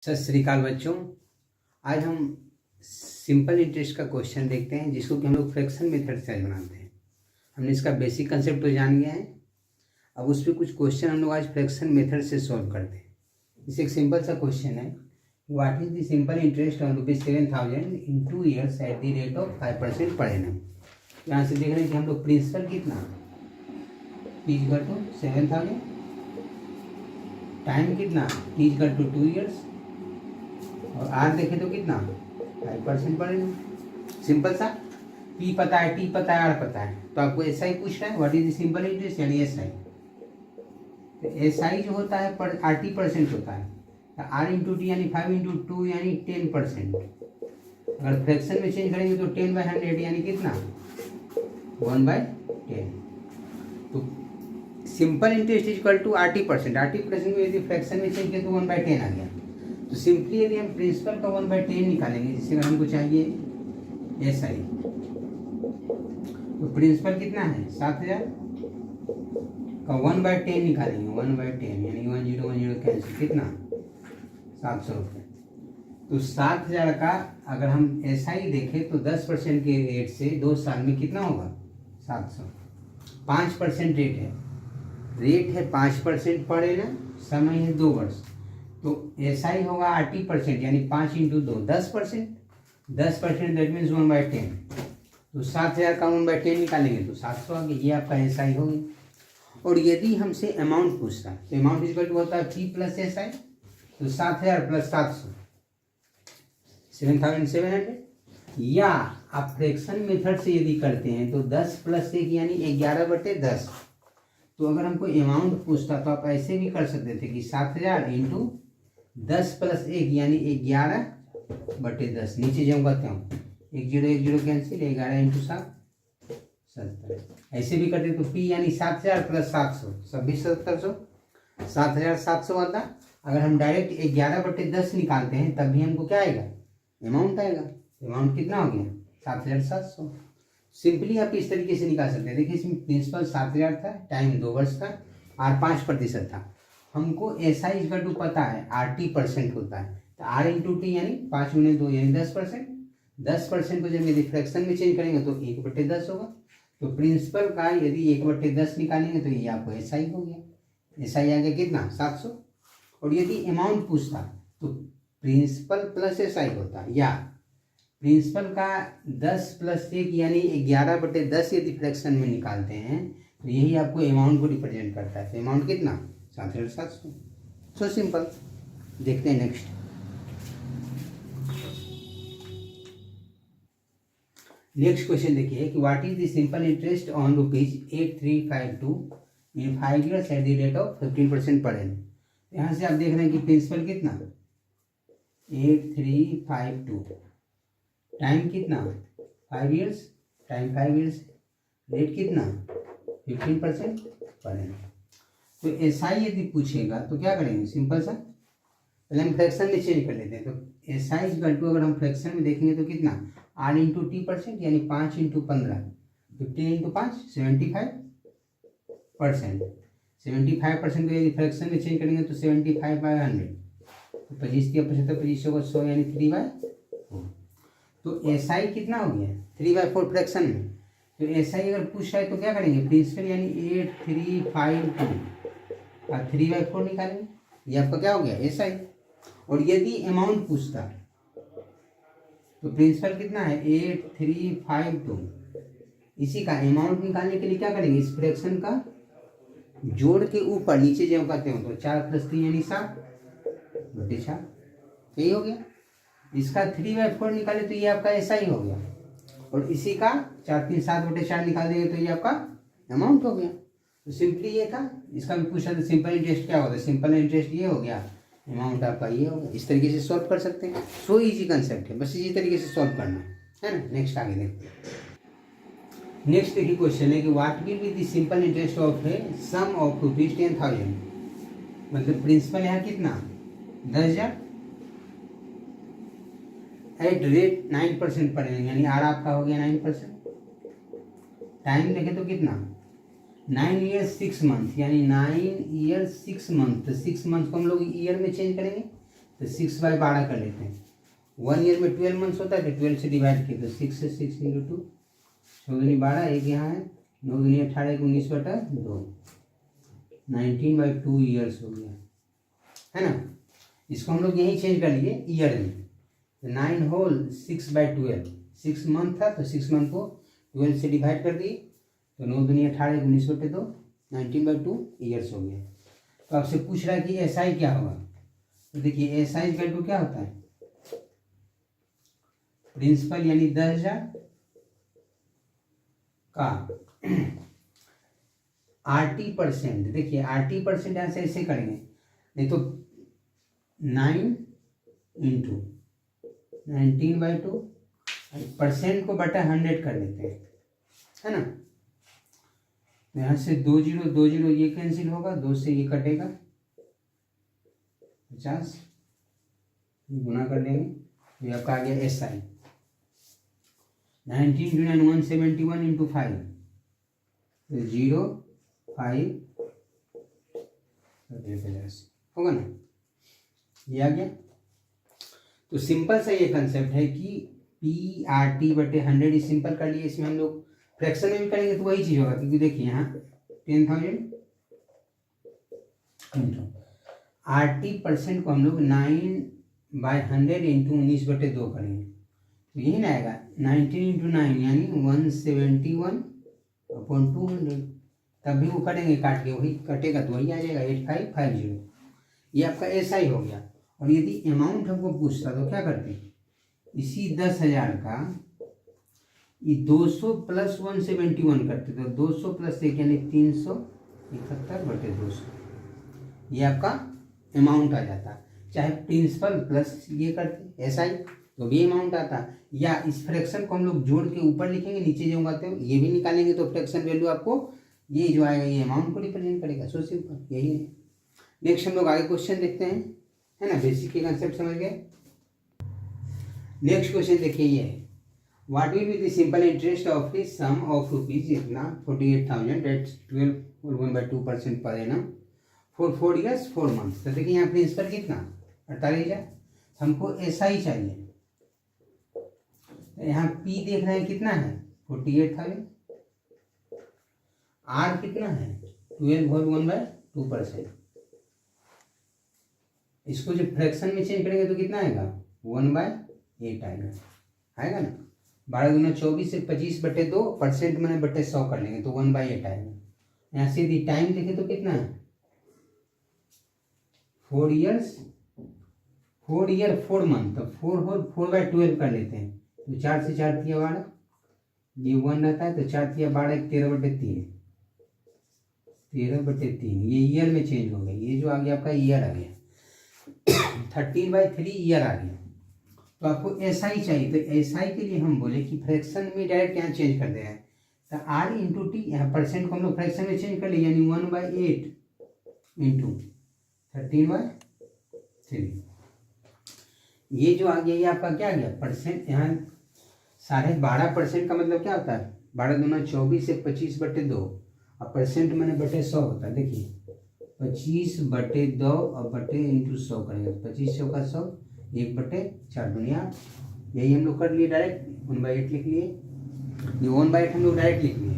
सत श्री अकाल बच्चों। आज हम सिंपल इंटरेस्ट का क्वेश्चन देखते हैं जिसको कि हम लोग फ्रैक्शन मेथड से बनाते हैं। हमने इसका बेसिक कंसेप्ट तो जान गया है। अब उस पर कुछ क्वेश्चन हम लोग आज फ्रैक्शन मेथड से सॉल्व करते हैं। इसे एक सिंपल सा क्वेश्चन है, what is the simple interest on ₹7,000 in 2 years at the rate of 5% per annum. यहाँ से देख रहे हैं कि हम लोग प्रिंसिपल कितना P = 7,000, टाइम कितना T = 2 years और आर देखे तो कितना 5% पड़ेगा। सिंपल सा, पी पता है, टी पता है, आर पता है, तो आपको एस आई पूछ रहा है what is the simple interest यानी एस आई। तो एस आई जो होता है पर 80% होता है, तो आर इंटू टी यानी 5 × 2 यानी 10%। अगर फ्रैक्शन में चेंज करेंगे तो 10/100 यानी कितना 1/10। तो सिंपल इंटरेस्ट इक्वल टू 80%। 80% में यदि फ्रैक्शन में चेंज किया तो 1/10 आ गया। तो सिंपली यदि हम प्रिंसिपल का 1/10 निकालेंगे, जिससे अगर हमको चाहिए एस आई, तो प्रिंसिपल कितना है 7,000 का 1/10 निकालेंगे। 1/10 यानी 1010 कैंसिल, कितना 700 रुपये। तो 7,000 का अगर हम एस आई देखें तो 10% के रेट से 2 साल में कितना होगा 700। 5% रेट है 5% पड़े ना, समय है 2 वर्ष। तो एस आई होगा 80% यानी 5 × 2 10%। 10% दैट मीन्स 1/10। तो 7,000 का 1/10 निकालेंगे तो 700 आ गया। ये आपका एस आई हो गया। और यदि हमसे अमाउंट पूछता है तो अमाउंट इक्वल टू होता है P + एस आई। तो 7,000 + 700 7,700। या आप फ्रैक्शन मेथड से यदि करते हैं तो 10 + 1 यानी 11/10। तो अगर हमको अमाउंट पूछता तो आप ऐसे भी कर सकते थे कि 7,000 × 10 + 1 यानी 11/10। नीचे जो कहते हो 1 0 1 0 कैंसिल, 11 × 7 70। ऐसे भी करते तो P यानी 7,000 + 700 26,700। 7,700 आता। अगर हम डायरेक्ट 11/10 निकालते हैं तब भी हमको क्या आएगा अमाउंट आएगा। अमाउंट कितना हो गया 7,700। सिंपली आप इस तरीके से निकाल सकते हैं। देखिए इसमें प्रिंसिपल 7,000 था, टाइम 2 वर्ष था, और 5% था। हमको एस आई इक्वल टू पता है 80% होता है, तो आर इंटू टी यानी 5 × 2 यानी 10%। 10% को जब यदि फ्रैक्शन में चेंज करेंगे तो 1/10 होगा। तो प्रिंसिपल का यदि 1/10 निकालेंगे तो ये आपको एस आई हो गया। एस आई आ गया कितना 700। और यदि अमाउंट पूछता तो प्रिंसिपल + एस आई होता, या प्रिंसिपल का 10 + 1 यानी 11/10 यदि फ्रैक्शन में निकालते हैं तो यही आपको अमाउंट को रिप्रेजेंट करता है। तो अमाउंट कितना 7,700। So simple. देखते हैं नेक्स्ट। नेक्स्ट क्वेश्चन देखिए कि what is the simple interest on ₹8352 in 5 years at the rate of 15% per annum. यहाँ से आप देख रहे हैं कि प्रिंसिपल कितना 8352, टाइम कितना 5 years, टाइम 5 years, रेट कितना 15% पर एनम। तो एस आई यदि पूछेगा तो क्या करेंगे, सिंपल सा पहले हम फ्रैक्शन में चेंज कर लेते हैं। तो एस आई इक्वल टू अगर हम फ्रैक्शन में देखेंगे तो कितना आर इंटू टी % यानी 5 × 15 15 × 5 75%। 75% को यदि फ्रैक्शन में चेंज करेंगे तो 75/100। तो 25 × 75 25 होगा 100 यानी 3/4। तो एस आई कितना हो गया 3/4 फ्रैक्शन में। तो एस आई अगर पूछ रहा है तो क्या करेंगे, प्रिंसिपल यानी 8352 और 3/4 निकालेंगे। ये आपका क्या हो गया एस आई। और यदि अमाउंट पूछता तो प्रिंसिपल कितना है 8352। इसी का अमाउंट निकालने के लिए क्या करेंगे, इस फ्रैक्शन का जोड़ के ऊपर नीचे जो कहते हो तो 4 + 3 यानी 7/4। यही हो गया। इसका 3/4 निकाले तो ये आपका ऐसा ही हो गया। और इसी का 4 3 7/4 निकाल देंगे तो ये आपका अमाउंट हो गया। तो सिंपली ये था। इसका भी पूछा था सिंपल इंटरेस्ट क्या होता है, सिंपल इंटरेस्ट ये हो गया, अमाउंट आपका ये होगा। इस तरीके से सॉल्व कर सकते हैं। सो इजी कंसेप्ट है, बस इसी तरीके से सॉल्व करना है ना। नेक्स्ट आगे देखते हैं। नेक्स्ट देखिए क्वेश्चन है कि what will be the simple interest of a sum of ₹10,000। मतलब प्रिंसिपल यहाँ कितना 10,000 एट रेट 9% पड़ेगा, यानी आर आपका हो गया 9%। टाइम देखे तो कितना 9 years 6 months यानी 9 years 6 month। तो 6 months को हम लोग ईयर में चेंज करेंगे तो 6/12 कर लेते हैं। 1 ईयर में 12 मंथ्स होता है तो 12 से डिवाइड किए तो 6 से 6 इंटू 2, 6 दूनी 12, एक यहाँ है, 9 दूनी 18, 19/2, 19/2 ईयर्स हो गया, है ना। इसको हम लोग यही चेंज कर लिए ईयर में, 9 होल 6/12, 6 मंथ था तो 6 मंथ को 12 से डिवाइड कर दिए तो 9 दूनी 18, 19/2, 19/2 ईयर्स हो गया। तो आपसे पूछ रहा है कि SI क्या होगा, तो देखिए SI इक्वल टू क्या होता है, प्रिंसिपल यानी 10,000 का RT%। देखिए RT% यहाँ से ऐसे करेंगे, नहीं तो 9 इंटू 19/2 परसेंट को बटा 100 कर देते हैं, है ना। यहाँ से 2 0 2 0 ये कैंसिल होगा, 2 से ये कटेगा 50, गुना कर देंगे तो ये आपका आ गया SI। 19 × 9 171 इंटू 5 तो 0 5 50 होगा ना, ये आ गया। तो सिंपल सा ये कंसेप्ट है कि PRT/100 इस सिंपल कर लिए। इसमें हम लोग फ्रैक्शन में भी करेंगे तो वही चीज़ होगा, क्योंकि देखिए यहाँ 10,000 इंटू RT% को हम लोग 9/100 इंटू 19/2 करेंगे तो यही ना आएगा 19 × 9 यानी 171/200। तब भी वो करेंगे काट के, वही कटेगा तो वही आ जाएगा 8550। ये आपका SI हो गया। और यदि अमाउंट हमको पूछता तो क्या करते, इसी 10,000 का ये 200 + 171 करते तो 200 + 1 यानी 371/200, ये आपका अमाउंट आ जाता। चाहे प्रिंसिपल प्लस ये करते SI तो भी अमाउंट आता, या इस फ्रैक्शन को हम लोग जोड़ के ऊपर लिखेंगे, नीचे जो आते हो ये भी निकालेंगे तो फ्रैक्शन वैल्यू आपको ये जो आएगा ये अमाउंट को रिप्रेजेंट करेगा। सो सिंपल यही है। नेक्स्ट हम लोग आगे क्वेश्चन देखते हैं, है ना। बेसिक के कंसेप्ट समझ गए। नेक्स्ट क्वेश्चन देखिए ये है, what will be the simple interest of the sum of rupees इतना 48,000 that's 12.2% per annum for 4 years 4 months। तो देखिए यहाँ प्रिंसिपल कितना 48,000, हमको SI चाहिए। तो यहाँ P देख रहे हैं कितना है 48,000, R कितना है 12/1/2%। इसको जब फ्रैक्शन में चेंज करेंगे तो कितना आएगा 1/8 आएगा ना। 12 दूना 24 से 25/2 परसेंट मैंने बटे 100 कर लेंगे तो 1/8 आएगा। यहाँ से यदि टाइम देखें तो कितना है 4 years 4 year 4 month, तो 4/12 कर लेते हैं तो 4 से 4 तिया 12, ये 1 रहता है तो 4 तिया 12 13/3 13/3 ये ईयर में चेंज हो गया। ये जो आ गया आपका ईयर आ गया 13/3 ईयर आ गया। तो आपको SI चाहिए, तो SI के लिए हम बोले कि फ्रैक्शन में डायरेक्ट यहाँ चेंज कर दें तो R × T, यहाँ परसेंट को हम लोग फ्रैक्शन में चेंज कर लिए यानी 1/8 इंटू 13/3। ये जो आ गया ये आपका क्या आ गया परसेंट, यहाँ 12.5% का मतलब क्या होता है 12 दूना 24 से 25/2 और परसेंट मैंने बटे 100 होता है। देखिए 25/2 और बटे इंटू 100 करेंगे 25 का 100 1/4 दुनिया, यही हम लोग कर लिए डायरेक्ट 1/8 लिख लिए। ये 1/8 हम लोग डायरेक्ट लिख लिए।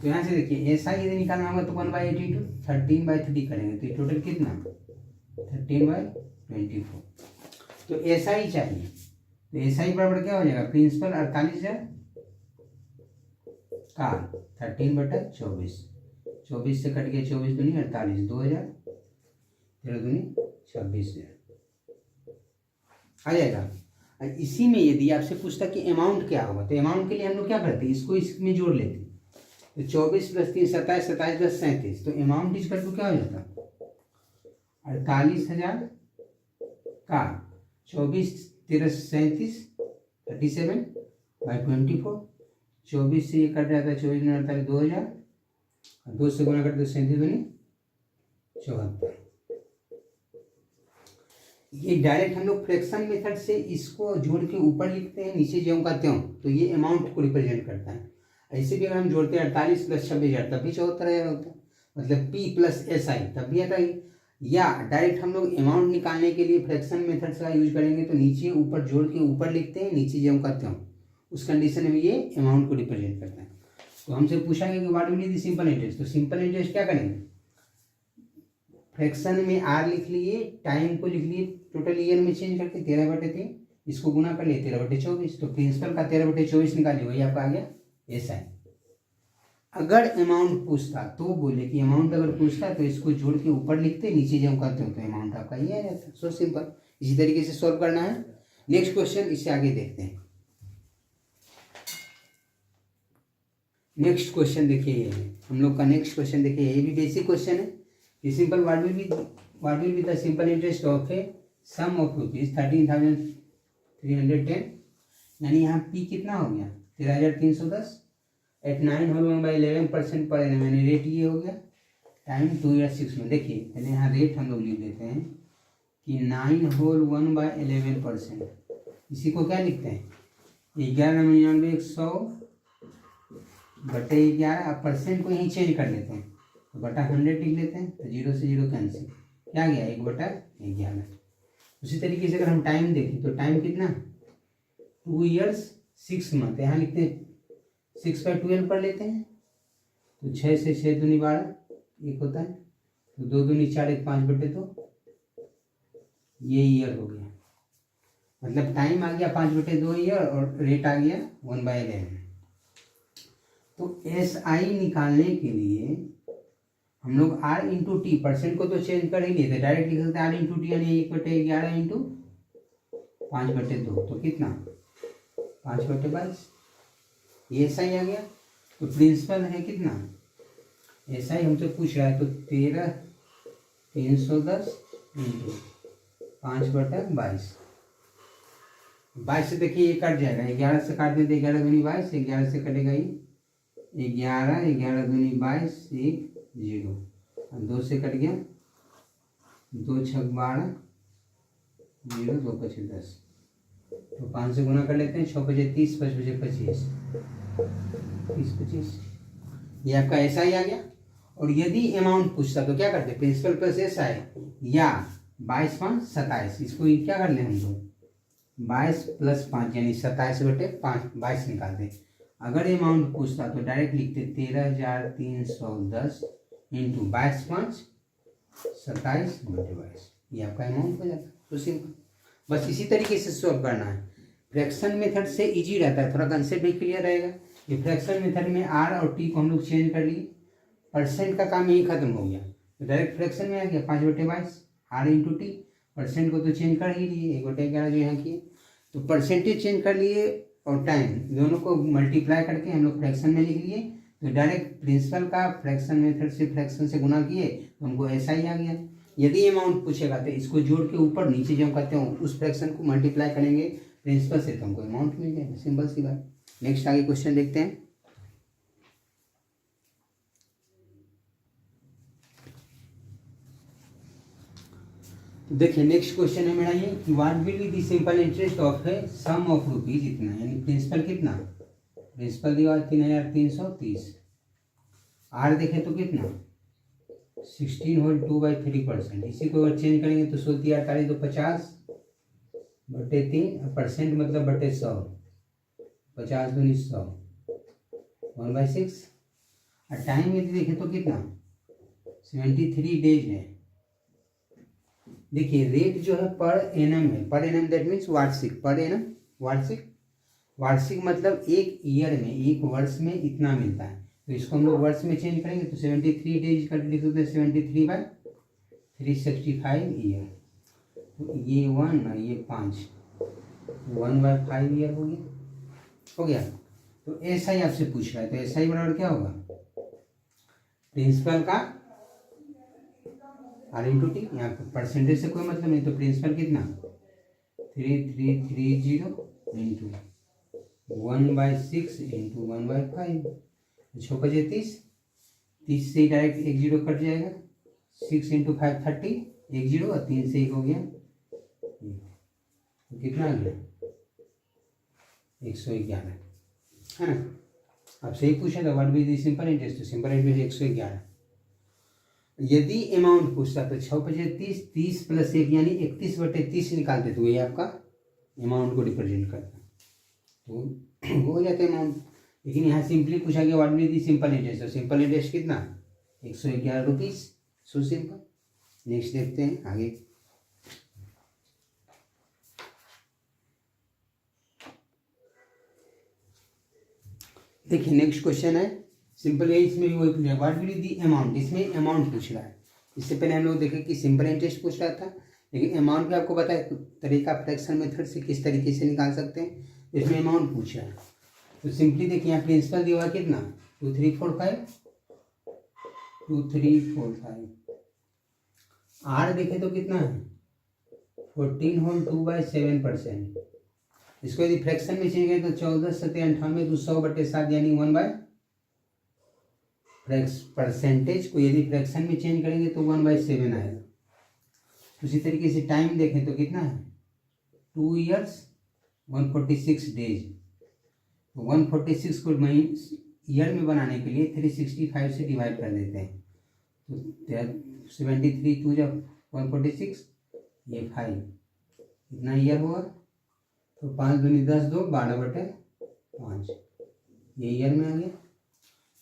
तो यहाँ से देखिए SI यदि निकालना होगा तो 1/8 इंटू 13/3 करेंगे तो ये टोटल कितना 13/24। तो SI चाहिए तो SI बराबर क्या हो जाएगा प्रिंसिपल 48,000 का 13/24, 24 से कट गया 24 दूनी 48, 2,000 13 दूनी 26,000 आ जाएगा। इसी में यदि आपसे पूछता कि अमाउंट क्या होगा तो अमाउंट के लिए हम लोग क्या करते हैं इसको इसमें जोड़ लेते हैं तो 24 + 3 27, 27 + 10 37, तो अमाउंट इक्वल टू क्या हो जाता 48,000 का 24 13 37 37/24, 24 से ये कट जाता है 24 × 48 2,000 और 2 से गुना करते 37 दूनी 74। ये डायरेक्ट हम लोग फ्रैक्शन मेथड से इसको जोड़ के ऊपर लिखते हैं नीचे ज्यों का त्यों, तो ये अमाउंट को रिप्रेजेंट करता है। ऐसे भी अगर हम जोड़ते हैं 48 + 26,000 तब भी 74,000 होता है, मतलब P + SI तब भी आता है। या डायरेक्ट हम लोग अमाउंट निकालने के लिए फ्रैक्शन मेथड्स का यूज करेंगे, तो नीचे ऊपर जोड़ के ऊपर लिखते हैं, नीचे जब करते हो उस कंडीशन में ये अमाउंट को रिप्रेजेंट करता है। तो हमसे पूछा गया कि what will be the simple interest, तो सिंपल इंटरेस्ट क्या करेंगे, फ्रैक्शन में आर लिख लिए, टाइम को लिख लिए टोटल ईयर में चेंज करके 13/3, इसको गुना कर लिए 13/24, तो प्रिंसिपल का 13/24 निकालिए, वही आपका आ गया SI। अगर अमाउंट पूछता तो बोले कि अमाउंट अगर पूछता तो इसको जोड़ के ऊपर लिखते, नीचे जब करते हो तो अमाउंट आपका ये आ जाता। सो सिंपल, इसी तरीके से सॉल्व करना है। नेक्स्ट क्वेश्चन, इससे आगे देखते हैं। नेक्स्ट क्वेश्चन देखिए, हम लोग का नेक्स्ट क्वेश्चन देखिए, ये भी बेसिक क्वेश्चन है। ये simple, what will be the simple interest of a sum of rupees 13,310, यानी यहाँ पी कितना हो गया 13,310 एट 9 होल 1/11% पर एनम, यानी रेट ये हो गया टाइम 2 या 6 में। देखिए पहले यहाँ रेट हम लोग लिख देते हैं कि 9 होल 1/11%, इसी को क्या लिखते हैं 11,99,100/11। अब परसेंट को यहीं चेंज कर लेते हैं, तो बटा 100 लिख लेते हैं, तो 0 से 0 कैंसिल, क्या गया 1/11। उसी तरीके से अगर हम टाइम देखें तो टाइम कितना 2 years 6 month, यहाँ लिखते हैं 6/12 पढ़ लेते हैं, तो 6 से 6 दूनी 12 एक होता है, तो 2 दूनी 4 1 5/2, ये ईयर हो गया। मतलब टाइम आ गया 5/2 ईयर और रेट आ गया 1/11। तो SI निकालने के लिए हम लोग R इंटू टी, परसेंट को तो चेंज कर ही लिए थे, डायरेक्ट लिख सकते हैं R इंटू टी, यानी 1/11 इंटू 5/2, तो कितना 5/22, ये SI आ गया। तो प्रिंसिपल है कितना SI हमसे पूछ रहा है, तो 13,310 इंटू 5/22, 22 से देखिए ये कट जाएगा, 11 से काट देते 11 दूनी 22, 11 से कटेगा ये 11, 11 दूनी 22, 1 0, 2 से कट गया 2 6 12, 0 2 5 10, तो 5 से गुना कर लेते हैं, 6 5 30, 5 5 25, 30 25, ये आपका SI आ गया। और यदि अमाउंट पूछता तो क्या करते, प्रिंसिपल प्लस SI, या 22 5 27, इसको क्या कर ले हम लोग 22 + 5 यानी 27/5 22 निकालते। अगर अमाउंट पूछता तो डायरेक्ट लिखते 13,310 इंटू 22 5 27/22, ये आपका अमाउंट हो जाता है। तो सिंपल, बस इसी तरीके से सॉल्व करना है। फ्रैक्शन मेथड से इजी रहता है, थोड़ा कंसेप्ट भी क्लियर रहेगा। ये फ्रैक्शन मेथड में R और T को हम लोग चेंज कर लिए, परसेंट का काम यही खत्म हो गया, तो डायरेक्ट फ्रैक्शन में आ गया 5/22 R इंटू टी, परसेंट को तो चेंज कर ही लिए 1/11 जो यहाँ किए, तो परसेंटेज चेंज कर लिए और टाइम दोनों को मल्टीप्लाई करके हम लोग फ्रैक्शन में लिख लिए, तो डायरेक्ट प्रिंसिपल का फ्रैक्शन मेथड से फ्रैक्शन से गुना किए तो हमको SI आ गया। यदि अमाउंट पूछेगा तो इसको जोड़ के ऊपर नीचे जब करते हो उस फ्रैक्शन को मल्टीप्लाई करेंगे प्रिंसिपल से, तो हमको अमाउंट मिल जाएगा, सिंपल सी बात। नेक्स्ट आगे क्वेश्चन देखते हैं। देखिए नेक्स्ट क्वेश्चन है मेरा ये कि what will be the simple interest of a sum of rupees इतना, यानी प्रिंसिपल कितना, प्रिंसिपल दिया 3,330, R देखे तो कितना 16 होल 2/3%, इसी को अगर चेंज करेंगे तो 100 तो 50/3, परसेंट मतलब बटे 100, 50 दूनी 100, 1/6। और टाइम यदि देखे तो कितना 73 डेज है। देखिए रेट जो है पर एनम है, पर एनम दैट मीन्स वार्षिक, पर एनम वार्षिक, वार्षिक मतलब एक ईयर में, एक वर्ष में इतना मिलता है, तो इसको हम लोग वर्ष में चेंज करेंगे तो 73 डेज कर लिख सकते हैं, 73/365 ईयर, तो ये 1 और ये 5, 1/5 ईयर हो गया। तो SI आपसे पूछ रहा है, तो SI बराबर क्या होगा, प्रिंसिपल का R इंटू टी, यहाँ पे परसेंटेज से कोई मतलब नहीं, तो प्रिंसिपल कितना 3330 इंटू 1/6 इंटू 1/5, 6 5 30, 30 से डायरेक्ट 1 0 कट जाएगा, 6 इंटू 5 30, 1 0 और 3 से 1 हो गया, तो कितना आ गया 111 है ना। अब सही पूछा था what will be the simple interest, तो सिंपल इंटरेस्ट 111। यदि अमाउंट पूछता तो 6×5 30 + 1 यानी 31/30 निकालते, तो ये आपका अमाउंट को रिप्रेजेंट करता, तो वो हो जाता है अमाउंट। लेकिन यहाँ सिंपली पूछा गया what will the simple interest, तो सिंपल इंटरेस्ट कितना, 111 रुपीज़। So simple. नेक्स्ट देखते हैं आगे। देखिए नेक्स्ट क्वेश्चन है सिंपल है, इसमें भी वही पूछ रहा है व्हाट विल दी अमाउंट, इसमें अमाउंट पूछ रहा है। इससे पहले हम लोग देखे कि सिंपल इंटरेस्ट पूछ रहा था, लेकिन अमाउंट भी आपको पता है तरीका फ्रैक्शन मेथड से किस तरीके से निकाल सकते हैं, इसमें अमाउंट पूछ रहा है। तो सिंपली देखिए यहाँ प्रिंसिपल दिया हुआ कितना 2345 आर देखे तो कितना है 14 होल 2/7%। इसको यदि फ्रैक्शन में चेंज करें तो 14 7 98 तो 100/7 यानी 1/, परसेंटेज को यदि फ्रैक्शन में चेंज करेंगे तो 1/7 आएगा। उसी तरीके से टाइम देखें तो कितना है 2 ईयर्स 146 डेज। 146 को ईयर में बनाने के लिए 365 से डिवाइड कर देते हैं, तो 73 2 जब 146 ये 5 इतना ईयर हुआ, तो 5 दूनी 10 2 12/5 ये ईयर में आ गया।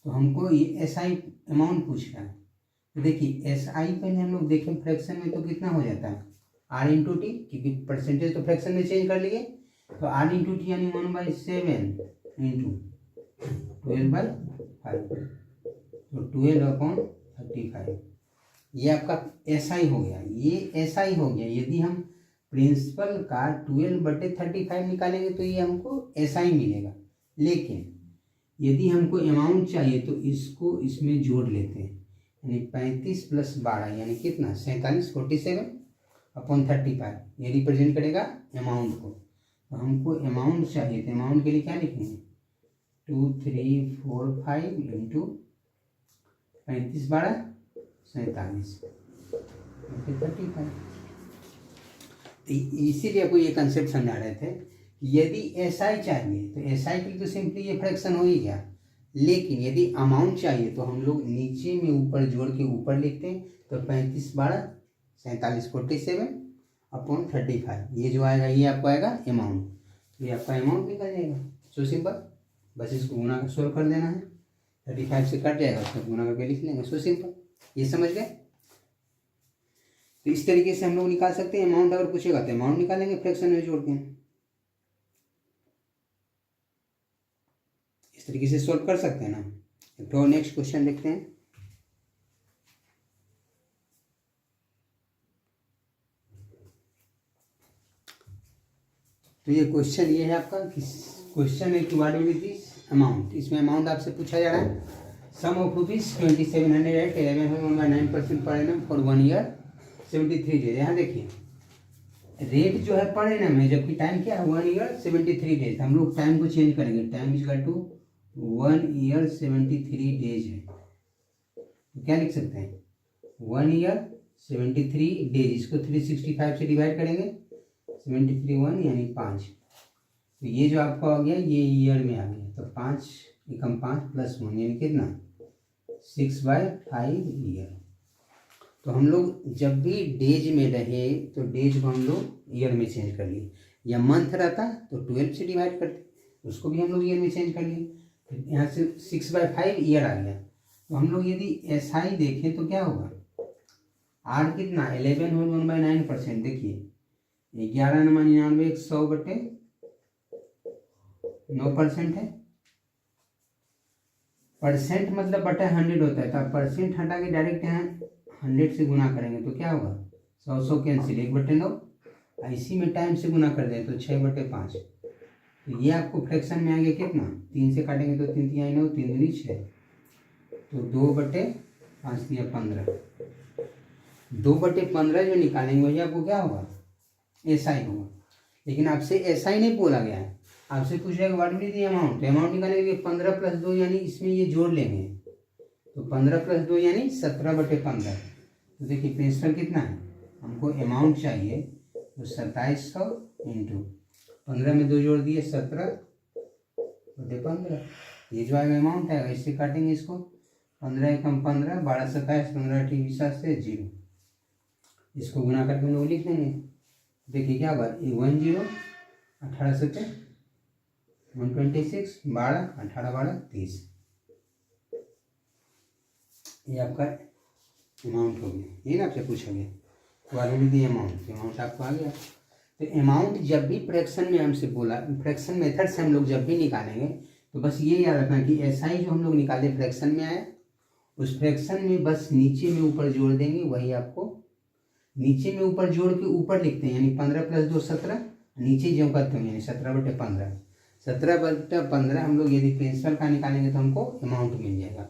तो हमको ये SI अमाउंट पूछ रहा है। तो देखिए SI पहले हम लोग देखें फ्रैक्शन में तो कितना हो जाता है R/T, क्योंकि परसेंटेज तो फ्रैक्शन में चेंज कर लिए, तो R/T यानी 1/7 इंटू 12/5, तो 12/35 ये आपका SI हो गया। ये SI हो गया। यदि हम प्रिंसिपल का 12/35 निकालेंगे तो ये हमको SI मिलेगा। लेकिन यदि हमको अमाउंट चाहिए तो इसको इसमें जोड़ लेते हैं, यानी 35 + 12 यानी कितना 47 47/35 ये रिप्रेजेंट करेगा अमाउंट को। तो हमको अमाउंट चाहिए, तो अमाउंट के लिए क्या लिखेंगे 2345 इंटू 35 12 47 35। इसीलिए आपको ये कंसेप्ट समझा रहे थे। यदि SI चाहिए तो SI के लिए तो सिंपली ये फ्रैक्शन हो ही गया, लेकिन यदि अमाउंट चाहिए तो हम लोग नीचे में ऊपर जोड़ के ऊपर लिखते हैं, तो 35 12 47 47/35 ये जो आएगा ये आपको आएगा अमाउंट, तो ये आपका अमाउंट निकल जाएगा। सो सिंपल, बस इसको गुना सोल्व कर देना है, 35 से कट जाएगा, उसको गुना करके लिख लेंगे। सो सिंपल, ये समझ गए। तो इस तरीके से हम लोग निकाल सकते हैं अमाउंट। अगर पूछेगा तो अमाउंट निकालेंगे फ्रैक्शन में जोड़ के, इस तरीके से सॉल्व कर सकते हैं ना। तो नेक्स्ट क्वेश्चन देखते हैं। तो ये क्वेश्चन ये है आपका, क्वेश्चन है कि व्हाट विल बी अमाउंट। इसमें अमाउंट आपसे पूछा जा रहा है सम of ₹2700 11.9% per annum for 1 year 73 days. यहाँ देखिए रेट जो है पर एनम है, जबकि टाइम क्या है 1 ईयर 73 डेज। हम लोग टाइम को चेंज करेंगे, time is equal to 1 year 73 days है, तो क्या लिख सकते हैं 1 ईयर 73 डेज। इसको 365 से डिवाइड करेंगे, 73 1 यानी 5, तो ये जो आपका हो गया ये ईयर में आ गया, तो 5 एकम 5 + 1 यानी कितना 6/5 ईयर। तो हम लोग जब भी डेज में रहे तो डेज को हम लोग ईयर में चेंज कर लिए, या मंथ रहता तो 12 से डिवाइड करते, उसको भी हम लोग ईयर में चेंज कर लिए। फिर यहाँ से 6/5 ईयर आ गया। तो हम लोग यदि SI देखें तो क्या होगा R कितना 11 होल 1/9%। देखिए 11 9 99 100/9% है। परसेंट मतलब बटा 100 होता है, तो आप परसेंट हटा के डायरेक्ट यहाँ 100 से गुना करेंगे तो क्या होगा 100 कैंसिल 1/9। इसी में टाइम से गुना कर दें तो 6/5। तो ये आपको फ्रैक्शन में आ गया कितना 3 से काटेंगे तो 3 3 9 3 दूनी 6, तो 2/5 दिया 15। 2/15 जो निकालेंगे वही आपको क्या होगा SI होगा। लेकिन आपसे SI नहीं बोला गया है, आपसे पूछ रहा है what will B amount. Amount निकालने के लिए 15 + 2 यानी इसमें ये जोड़ लेंगे, तो 15 + 2 यानी 17/15। तो देखिए प्रिंसिपल कितना है, हमको अमाउंट चाहिए तो 2700 इंटू 15 में 2 जोड़ दिए 17/15, ये जो आएगा अमाउंट आएगा। इससे काटेंगे इसको 15 एकम 15, 12 27, 15 अठी 20 से 0। इसको गुना करके हम लोग लिख देंगे। देखिए क्या होगा, 10, 18 से 126, 12, 18, 12, 30। ये आपका अमाउंट हो गया। ये ना आपसे पूछा गया क्वालिटी अमाउंट आपको आ गया। तो अमाउंट जब भी फ्रैक्शन में हमसे बोला, फ्रैक्शन मेथड से हम लोग जब भी निकालेंगे तो बस ये याद रखना कि SI जो हम लोग निकाले फ्रैक्शन में आया, उस फ्रैक्शन में बस नीचे में ऊपर जोड़ देंगे। वही आपको नीचे में ऊपर जोड़ के ऊपर लिखते हैं, यानी 15 + 2 17, नीचे जो करते हैं यानी 17/15। 17/15 हम लोग यदि प्रिंसिपल का निकालेंगे तो हमको अमाउंट मिल जाएगा।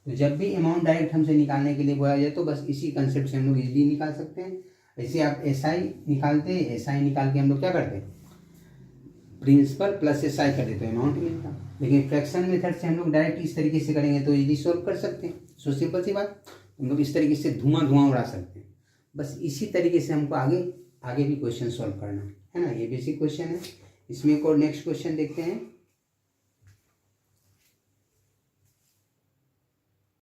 तो जब भी अमाउंट डायरेक्ट हमसे निकालने के लिए बोला जाए तो बस इसी कंसेप्ट से हम लोग इजीली निकाल सकते हैं। ऐसे आप SI निकालते हैं, SI निकाल के हम लोग क्या करते हैं, प्रिंसिपल प्लस SI कर देते हैं, अमाउंट मिलता। लेकिन फ्रैक्शन मेथड से हम लोग डायरेक्ट इस तरीके से करेंगे तो इजीली सॉल्व कर सकते हैं। सो सिंपल सी बात, हम लोग इस तरीके से धुआं उड़ा सकते हैं। बस इसी तरीके से हमको आगे भी क्वेश्चन सॉल्व करना है ना। ये बेसिक क्वेश्चन है। इसमें एक और नेक्स्ट क्वेश्चन देखते हैं।